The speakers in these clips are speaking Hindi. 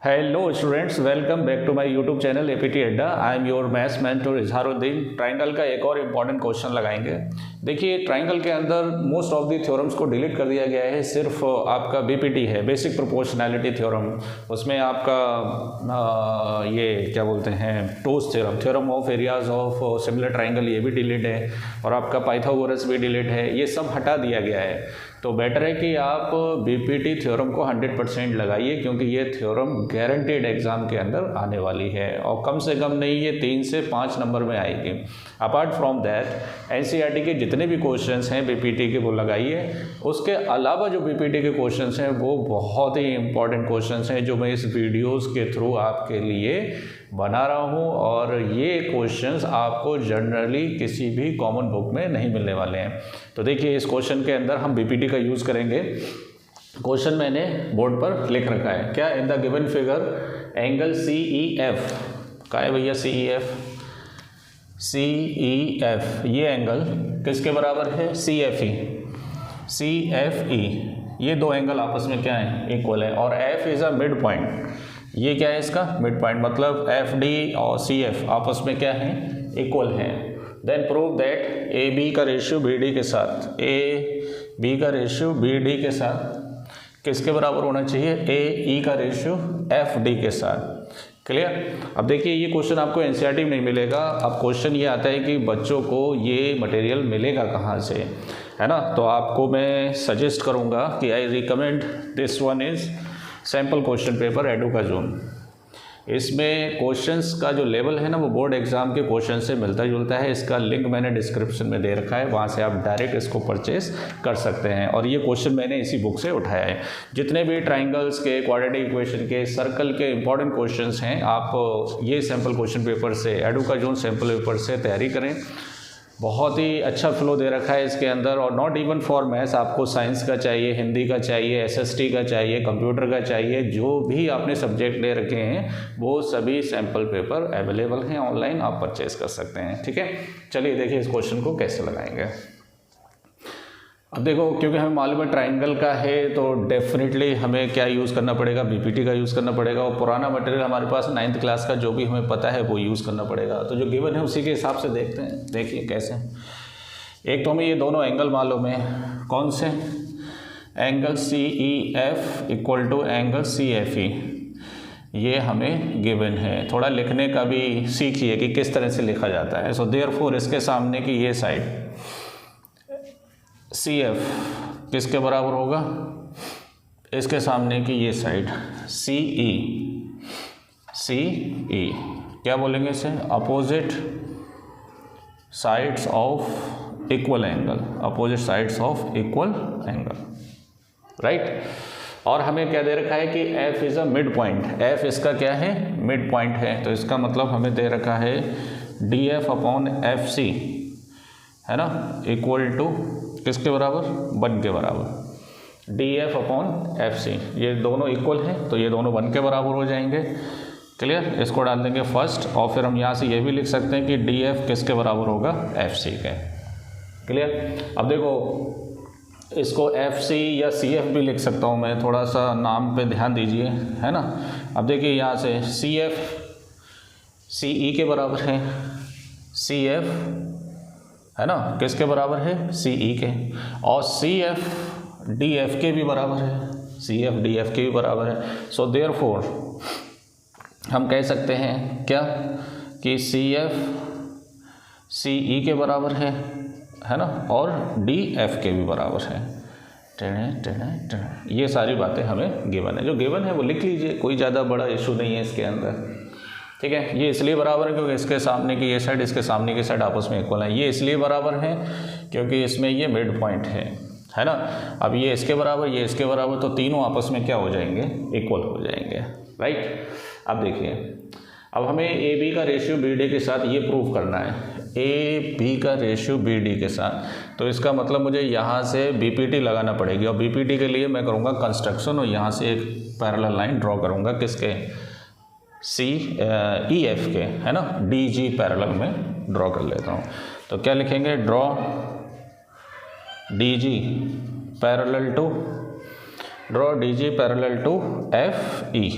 Hello students, welcome back to my YouTube channel APT Adda. I am your maths mentor Izharuddin. Triangle का एक और इम्पॉर्टेंट क्वेश्चन लगाएंगे। देखिए, ट्राइंगल के अंदर मोस्ट ऑफ दी थ्योरम्स को डिलीट कर दिया गया है। सिर्फ आपका बीपीटी है, बेसिक प्रोपोर्शनैलिटी थ्योरम। उसमें आपका ये क्या बोलते हैं, टोस theorem, theorem of areas of similar triangle, ये भी डिलीट है। और आपका पाइथागोरस भी डिलीट है। ये सब हटा दिया गया है। तो बेटर है कि आप बीपीटी थ्योरम को 100% लगाइए, क्योंकि ये थ्योरम गारंटेड एग्जाम के अंदर आने वाली है और कम से कम नहीं, ये 3 से 5 नंबर में आएगी। अपार्ट फ्रॉम दैट एनसीईआरटी के जितने भी क्वेश्चंस हैं बीपीटी के, वो लगाइए। उसके अलावा जो बीपीटी के क्वेश्चंस हैं वो बहुत ही इंपॉर्टेंट क्वेश्चंस हैं, जो मैं इस वीडियोज़ के थ्रू आपके लिए बना रहा हूँ। और ये क्वेश्चंस आपको जनरली किसी भी कॉमन बुक में नहीं मिलने वाले हैं। तो देखिए, इस क्वेश्चन के अंदर हम बीपीटी का यूज़ करेंगे। क्वेश्चन मैंने बोर्ड पर लिख रखा है। क्या? In the given figure angle C E F का है भैया, C E F, C E F, ये एंगल किसके बराबर है? C F E, C F E. ये दो एंगल आपस में क्या है? इक्वल है। और F is a mid point. ये क्या है? इसका मिड पॉइंट, मतलब एफ डी और सी एफ आपस में क्या है? इक्वल है। Then prove that A B का रेशियो बी डी के साथ, ए बी का रेशियो बी डी के साथ किसके बराबर होना चाहिए? ए ई का रेशियो एफ डी के साथ। क्लियर? अब देखिए, ये क्वेश्चन आपको एनसीईआरटी में नहीं मिलेगा। अब क्वेश्चन ये आता है कि बच्चों को ये मटेरियल मिलेगा कहाँ से, है ना? तो आपको मैं सजेस्ट करूँगा कि I recommend this one is sample question paper Educazone. इसमें क्वेश्चंस का जो लेवल है ना, वो बोर्ड एग्जाम के क्वेश्चन से मिलता जुलता है। इसका लिंक मैंने डिस्क्रिप्शन में दे रखा है, वहाँ से आप डायरेक्ट इसको परचेस कर सकते हैं। और ये क्वेश्चन मैंने इसी बुक से उठाया है। जितने भी ट्राइंगल्स के, क्वाड्रेटिक इक्वेशन के, सर्कल के इंपॉर्टेंट क्वेश्चंस हैं, आप ये सैम्पल क्वेश्चन पेपर से, एडुकाज़ोन सैम्पल पेपर से तैयारी करें। बहुत ही अच्छा फ्लो दे रखा है इसके अंदर। और नॉट इवन फॉर मैथ्स, आपको साइंस का चाहिए, हिंदी का चाहिए, एसएसटी का चाहिए, कंप्यूटर का चाहिए, जो भी आपने सब्जेक्ट ले रखे हैं वो सभी सैम्पल पेपर अवेलेबल हैं ऑनलाइन, आप परचेज कर सकते हैं। ठीक है, चलिए देखिए इस क्वेश्चन को कैसे लगाएंगे। अब देखो, क्योंकि हमें मालूम है ट्राइंगल का है, तो डेफिनेटली हमें क्या यूज़ करना पड़ेगा? बीपीटी का यूज़ करना पड़ेगा। और पुराना मटेरियल हमारे पास 9th क्लास का जो भी हमें पता है वो यूज़ करना पड़ेगा। तो जो गिवन है उसी के हिसाब से देखते हैं। देखिए कैसे। एक तो हमें ये दोनों एंगल मालूम है। कौन से? Angle C E F equal to angle C F E, ये हमें गिवन है। थोड़ा लिखने का भी सीखिए कि किस तरह से लिखा जाता है। सो देयरफॉर इसके सामने की ये साइड सी एफ किसके बराबर होगा? इसके सामने की ये साइड सी ई, सी ई क्या बोलेंगे इसे? Opposite sides of equal angle, opposite sides of equal angle, right. और हमें क्या दे रखा है कि F is a mid point. F इसका क्या है? मिड पॉइंट है। तो इसका मतलब हमें दे रखा है D F upon F C, है ना, इक्वल टू किसके बराबर? 1 के बराबर। D F upon F C, ये दोनों इक्वल हैं तो ये दोनों 1 के बराबर हो जाएंगे। क्लियर? इसको डाल देंगे फर्स्ट। और फिर हम यहाँ से ये भी लिख सकते हैं कि डी एफ किसके बराबर होगा? एफ सी के। क्लियर? अब देखो, इसको एफ सी या सी एफ भी लिख सकता हूँ मैं, थोड़ा सा नाम पे ध्यान दीजिए, है ना। अब देखिए यहाँ से सी एफ सी ई के बराबर है, सी एफ, है ना, किसके बराबर है? सी ई के। और सी एफ डी एफ के भी बराबर है, सी एफ डी एफ के भी बराबर है। सो देयरफॉर हम कह सकते हैं क्या कि सी एफ सी ई के बराबर है ना, और डी एफ के भी बराबर है। ये सारी बातें हमें गिवन है। जो गिवन है वो लिख लीजिए, कोई ज़्यादा बड़ा इशू नहीं है इसके अंदर। ठीक है, ये इसलिए बराबर है क्योंकि इसके सामने की ये साइड, इसके सामने की साइड आपस में इक्वल है। ये इसलिए बराबर है क्योंकि इसमें ये मिड पॉइंट है ना। अब ये इसके बराबर, ये इसके बराबर, तो तीनों आपस में क्या हो जाएंगे? इक्वल हो जाएंगे, राइट। अब देखिए, अब हमें ए बी का रेशियो बी डी के साथ ये प्रूव करना है। ए बी का रेशियो बी डी के साथ, तो इसका मतलब मुझे यहाँ से बीपीटी लगाना पड़ेगी। और बीपीटी के लिए मैं करूँगा कंस्ट्रक्शन, और यहाँ से एक पैरेलल लाइन ड्रॉ करूँगा किसके? सी ई एफ के, है ना। डी जी पैरेलल में ड्रॉ कर लेता हूँ। तो क्या लिखेंगे? Draw D G parallel to, draw D G parallel to F E,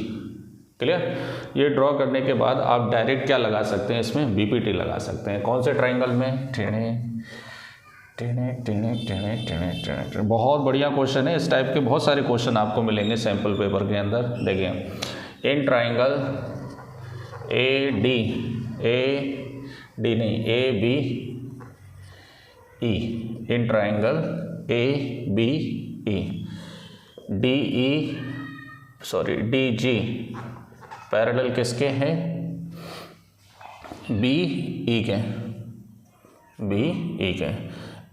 clear. ये ड्रॉ करने के बाद आप डायरेक्ट क्या लगा सकते हैं, इसमें बीपीटी लगा सकते हैं। कौन से ट्राइंगल में, टेढ़े। बहुत बढ़िया क्वेश्चन है। इस टाइप के बहुत सारे क्वेश्चन आपको मिलेंगे सैम्पल पेपर के अंदर। देखिए in triangle A B E, in triangle A B E, D G parallel किसके हैं, बी ई के,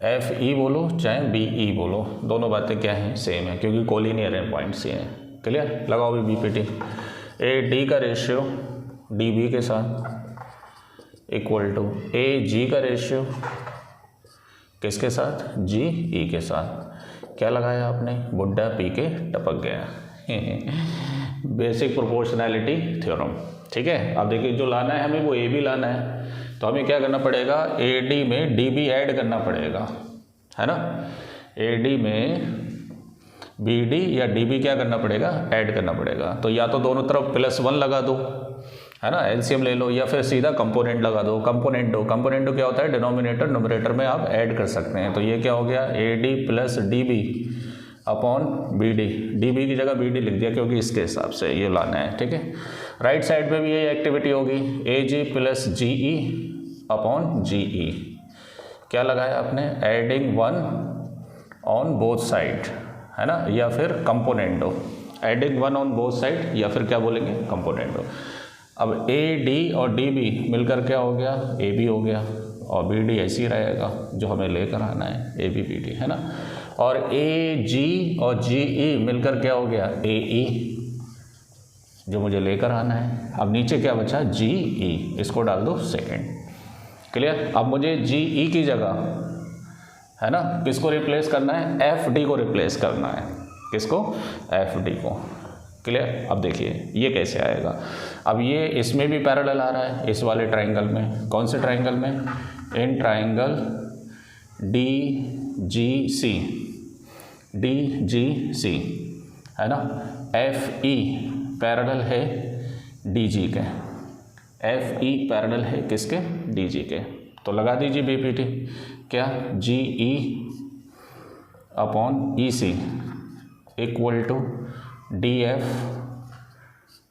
एफ ई बोलो चाहे बी ई बोलो, दोनों बातें क्या हैं, सेम है, क्योंकि कोलिनियर है, पॉइंट्स ही हैं। क्लियर। लगाओ भी बीपीटी। ए डी का रेशियो डी बी के साथ इक्वल टू ए जी का रेशियो किसके साथ, जी ई के साथ। क्या लगाया आपने, बुड्ढा पी के टपक गया। Basic proportionality theorem. ठीक है। अब देखिए जो लाना है हमें वो ए बी लाना है, तो हमें क्या करना पड़ेगा, ए डी में डी बी ऐड करना पड़ेगा, है ना। ए डी में बी डी या डी बी क्या करना पड़ेगा, ऐड करना पड़ेगा। तो या तो दोनों तरफ +1 लगा दो, है ना, एलसीएम ले लो, या फिर सीधा कंपोनेंट लगा दो। कंपोनेंटो क्या होता है, डिनोमिनेटर न्यूमरेटर में आप ऐड कर सकते हैं। तो ये क्या हो गया, A D plus D B upon B D, D B की जगह बी डी लिख दिया क्योंकि इसके हिसाब से ये लाना है। ठीक है। राइट साइड पे भी यही एक्टिविटी होगी, ए जी प्लस जी ई अपॉन जी ई। क्या लगाया आपने, एडिंग 1 ऑन बोथ साइड, है ना, या फिर कंपोनेंटो, एडिंग 1 ऑन बोथ साइड, या फिर क्या बोलेंगे, कंपोनेंटो। अब ए डी और डी बी मिलकर क्या हो गया, ए बी हो गया, और बी डी ऐसे ही रहेगा जो हमें लेकर आना है, ए बी बी डी, है ना। और ए जी और जी ई मिलकर क्या हो गया, ए ई, जो मुझे लेकर आना है। अब नीचे क्या बचा, जी ई, इसको डाल दो सेकेंड। क्लियर। अब मुझे जी ई की जगह, है ना, किसको रिप्लेस करना है, एफ डी को रिप्लेस करना है। किसको, एफ डी को। क्लियर। अब देखिए ये कैसे आएगा। अब ये इसमें भी पैरेलल आ रहा है, इस वाले ट्राइंगल में। कौन से ट्राइंगल में, इन ट्राइंगल डी जी सी, है ना। एफ ई पैरेलल है डी जी के, एफ ई पैरेलल है किसके, डी जी के। तो लगा दीजिए बीपीटी। क्या, G E upon E C equal to D F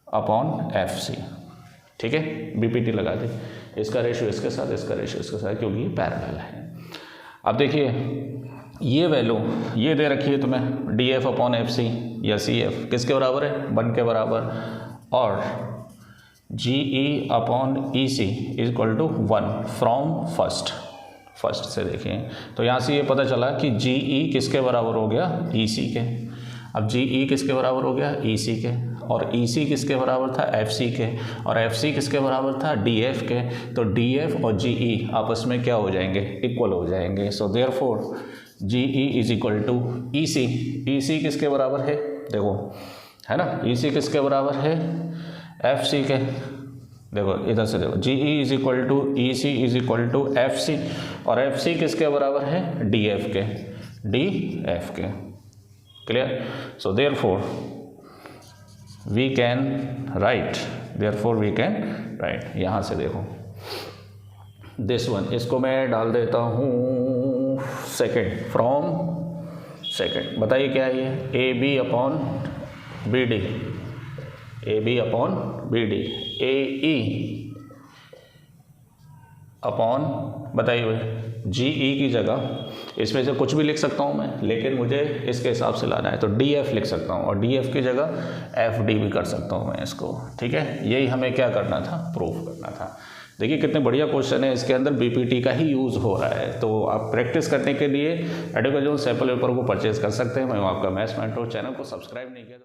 upon F C. ठीक है। बीपीटी लगा दी। इसका रेशियो इसके साथ, इसका रेशियो इसके साथ, क्योंकि ये पैरेलल है। अब देखिए ये वैल्यू ये दे रखी है तुम्हें, D F upon F C या सी एफ किसके बराबर है, 1 के बराबर, और G E upon E C equal to 1 from first से देखिए। तो यहाँ से ये पता चला कि जी ई किसके बराबर हो गया, ई सी के। अब जी ई किसके बराबर हो गया, ई सी के, और ई सी किसके बराबर था, एफ सी के, और एफ सी किसके बराबर था, डी एफ के। तो डी एफ और जी ई आपस में क्या हो जाएंगे, इक्वल हो जाएंगे। So therefore G E is equal to E C. E C किसके बराबर है, देखो, है ना, ई सी किसके बराबर है, एफ सी के। देखो इधर से देखो, G E is equal to E C is equal to F C, और एफ सी किसके बराबर है, डी एफ के, डी एफ के। Clear. So therefore we can write, यहाँ से देखो दिस वन, इसको मैं डाल देता हूँ सेकेंड, फ्रॉम सेकेंड। बताइए क्या है ये, A B upon B D, A B upon B D, A E upon, बताइए भाई, जी ई की जगह इसमें से कुछ भी लिख सकता हूँ मैं, लेकिन मुझे इसके हिसाब से लाना है तो डी एफ लिख सकता हूँ, और डी एफ की जगह एफ डी भी कर सकता हूँ मैं इसको। ठीक है। यही हमें क्या करना था, प्रूफ करना था। देखिए कितने बढ़िया क्वेश्चन है, इसके अंदर बीपीटी का ही यूज़ हो रहा है। तो आप प्रैक्टिस करने के लिए एडुकेशन सैंपल पेपर को परचेज कर सकते हैं। मैं आपका मैथ्स मेंटर, चैनल को सब्सक्राइब नहीं किया